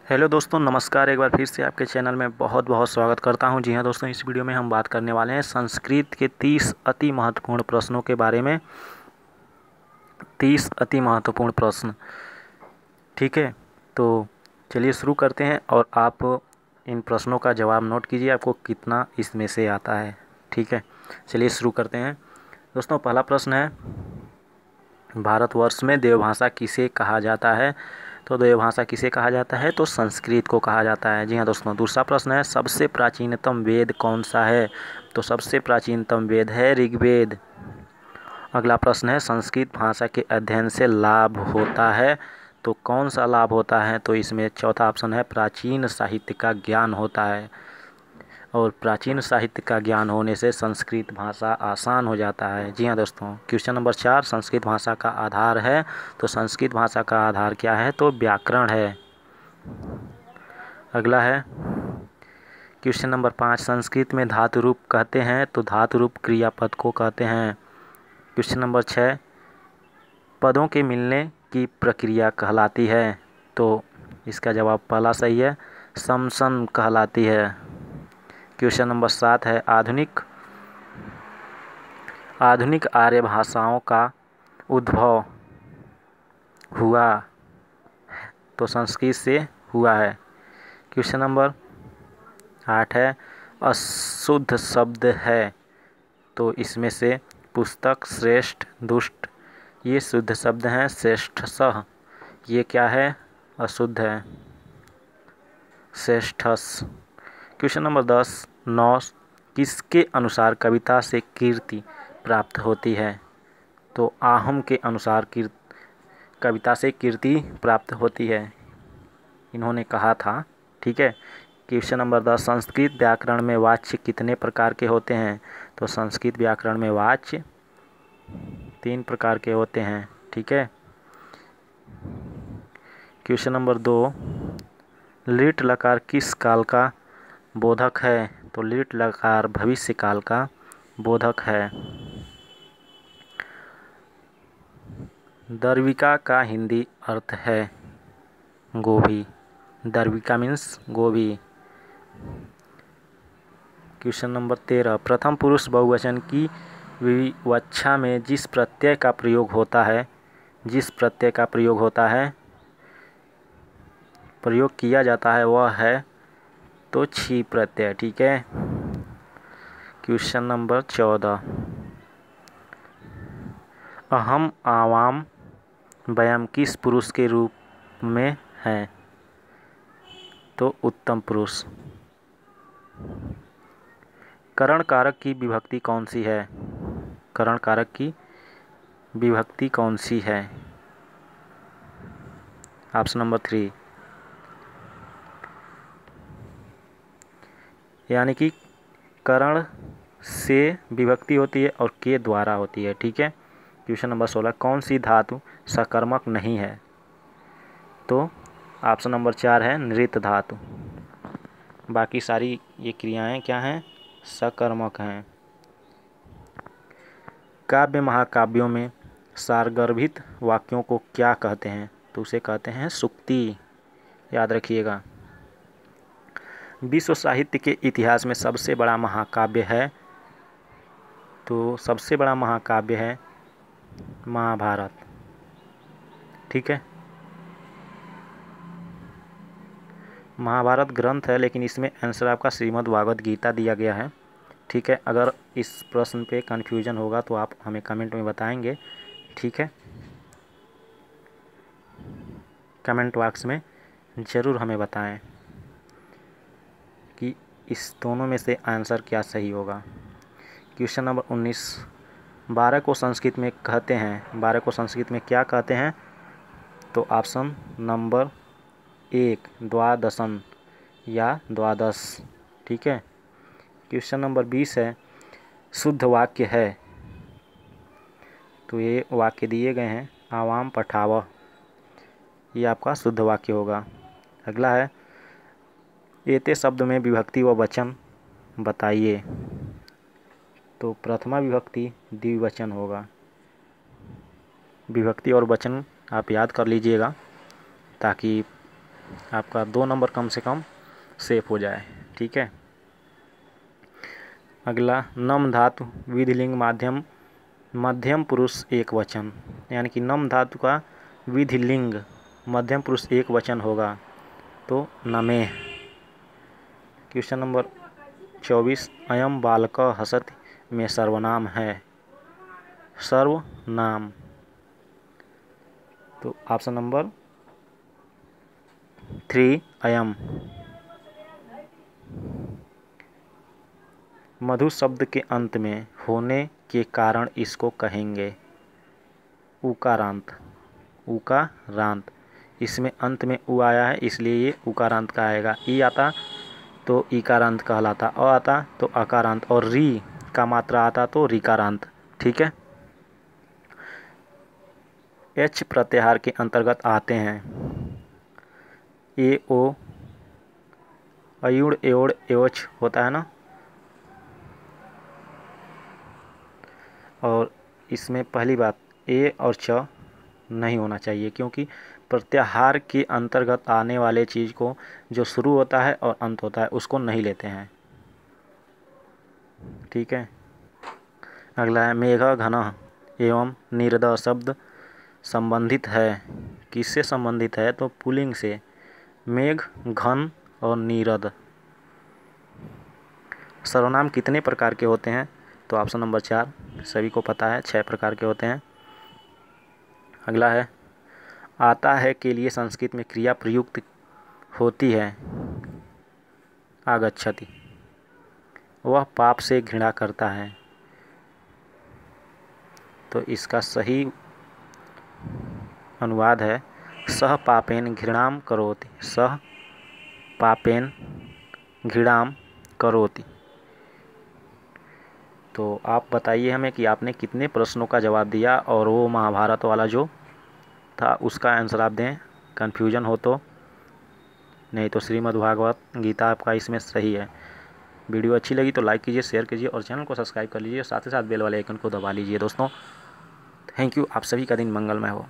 Hello दोस्तों, नमस्कार। एक बार फिर से आपके चैनल में बहुत बहुत स्वागत करता हूं। जी हां दोस्तों, इस वीडियो में हम बात करने वाले हैं संस्कृत के 30 अति महत्वपूर्ण प्रश्नों के बारे में। 30 अति महत्वपूर्ण प्रश्न, ठीक है। तो चलिए शुरू करते हैं और आप इन प्रश्नों का जवाब नोट कीजिए, आपको कितना इसमें से आता है, ठीक है। चलिए शुरू करते हैं दोस्तों। पहला प्रश्न है, भारतवर्ष में देवभाषा किसे कहा जाता है? तो देवभाषा किसे कहा जाता है? तो संस्कृत को कहा जाता है। जी हाँ दोस्तों। दूसरा प्रश्न है, सबसे प्राचीनतम वेद कौन सा है? तो सबसे प्राचीनतम वेद है ऋग्वेद। अगला प्रश्न है, संस्कृत भाषा के अध्ययन से लाभ होता है? तो कौन सा लाभ होता है? तो इसमें चौथा ऑप्शन है, प्राचीन साहित्य का ज्ञान होता है। और प्राचीन साहित्य का ज्ञान होने से संस्कृत भाषा आसान हो जाता है। जी हाँ दोस्तों। क्वेश्चन नंबर 4, संस्कृत भाषा का आधार है? तो संस्कृत भाषा का आधार क्या है? तो व्याकरण है। अगला है क्वेश्चन नंबर 5, संस्कृत में धातु रूप कहते हैं? तो धातु रूप क्रियापद को कहते हैं। क्वेश्चन नंबर 6, पदों के मिलने की प्रक्रिया कहलाती है? तो इसका जवाब पहला सही है, समसन कहलाती है। क्वेश्चन नंबर 7 है, आधुनिक आर्य भाषाओं का उद्भव हुआ? तो संस्कृत से हुआ है। क्वेश्चन नंबर 8 है, अशुद्ध शब्द है? तो इसमें से पुस्तक, श्रेष्ठ, दुष्ट, ये शुद्ध शब्द हैं। श्रेष्ठ सह, ये क्या है? अशुद्ध है, श्रेष्ठस। क्वेश्चन नंबर 9, किसके अनुसार कविता से कीर्ति प्राप्त होती है? तो आहम के अनुसार कविता से कीर्ति प्राप्त होती है, इन्होंने कहा था, ठीक है। क्वेश्चन नंबर 10, संस्कृत व्याकरण में वाच्य कितने प्रकार के होते हैं? तो संस्कृत व्याकरण में वाच्य 3 प्रकार के होते हैं, ठीक है। क्वेश्चन नंबर 2, लिट लकार किस काल का बोधक है? तो लिट लकार भविष्य काल का बोधक है। दर्विका का हिंदी अर्थ है गोभी। दर्विका मीन्स गोभी। क्वेश्चन नंबर 13, प्रथम पुरुष बहुवचन की विवक्षा में जिस प्रत्यय का प्रयोग होता है, प्रयोग किया जाता है, वह है तो छी प्रत्यय, ठीक है। क्वेश्चन नंबर 14, अहम आवाम वयम किस पुरुष के रूप में है? तो उत्तम पुरुष। करण कारक की विभक्ति कौन सी है? करण कारक की विभक्ति कौन सी है? ऑप्शन नंबर 3, यानी कि करण से विभक्ति होती है और के द्वारा होती है, ठीक है। क्वेश्चन नंबर 16, कौन सी धातु सकर्मक नहीं है? तो ऑप्शन नंबर 4 है नृत धातु। बाकी सारी ये क्रियाएं क्या हैं? सकर्मक हैं। काव्य महाकाव्यों में सारगर्भित वाक्यों को क्या कहते हैं? तो उसे कहते हैं सूक्ति, याद रखिएगा। विश्व साहित्य के इतिहास में सबसे बड़ा महाकाव्य है? तो सबसे बड़ा महाकाव्य है महाभारत, ठीक है। महाभारत ग्रंथ है, लेकिन इसमें आंसर आपका श्रीमद् भागवत गीता दिया गया है, ठीक है। अगर इस प्रश्न पे कन्फ्यूजन होगा तो आप हमें कमेंट में बताएंगे, ठीक है। कमेंट बॉक्स में ज़रूर हमें बताएं कि इस दोनों में से आंसर क्या सही होगा। क्वेश्चन नंबर 19, 12 को संस्कृत में कहते हैं, 12 को संस्कृत में क्या कहते हैं? तो ऑप्शन नंबर 1 द्वादशन या द्वादश, ठीक है। क्वेश्चन नंबर 20 है, शुद्ध वाक्य है? तो ये वाक्य दिए गए हैं, आवाम पठाव, ये आपका शुद्ध वाक्य होगा। अगला है, एते शब्द में विभक्ति व वचन बताइए। तो प्रथमा विभक्ति द्विवचन होगा। विभक्ति और वचन आप याद कर लीजिएगा ताकि आपका 2 नंबर कम से कम सेफ हो जाए। ठीक है। अगला, नम धातु विधिलिंग मध्यम पुरुष एक वचन, यानी कि नम धातु का विधिलिंग मध्यम पुरुष एक वचन होगा तो नमे। क्वेश्चन नंबर 24, अयम बालक हसति में सर्वनाम है, सर्वनाम। तो ऑप्शन नंबर 3 अयम। मधु शब्द के अंत में होने के कारण इसको कहेंगे उकारांत। उकारांत, इसमें अंत में उ आया है इसलिए ये उकारांत का आएगा। ई आता तो इकारांत कहलाता, अ आता तो अकारांत, और री का मात्रा आता तो रिकारांत। ठीक है। एच प्रत्याहार के अंतर्गत आते हैं ए ओ, अयुड़ एओड़ एवच होता है ना, और इसमें पहली बात ए और च नहीं होना चाहिए, क्योंकि प्रत्याहार के अंतर्गत आने वाले चीज़ को जो शुरू होता है और अंत होता है उसको नहीं लेते हैं। ठीक है। अगला है, मेघ घन एवं निर्द शब्द संबंधित है, किससे संबंधित है? तो पुल्लिंग से, मेघ, घन और नीरद। सर्वनाम कितने प्रकार के होते हैं? तो ऑप्शन नंबर 4 सभी को पता है, 6 प्रकार के होते हैं। अगला है, आता है के लिए संस्कृत में क्रिया प्रयुक्त होती है आगच्छति, वह पाप से घृणा करता है। तो इसका सही अनुवाद है सह पापेन घृणाम करोति, सह पापेन घृणाम करोति। तो आप बताइए हमें कि आपने कितने प्रश्नों का जवाब दिया, और वो महाभारत वाला जो था उसका आंसर आप दें, कन्फ्यूजन हो तो। नहीं तो श्रीमद् भागवत गीता आपका इसमें सही है। वीडियो अच्छी लगी तो लाइक कीजिए, शेयर कीजिए और चैनल को सब्सक्राइब कर लीजिए, साथ ही साथ बेल वाले आइकन को दबा लीजिए। दोस्तों थैंक यू, आप सभी का दिन मंगलमय हो।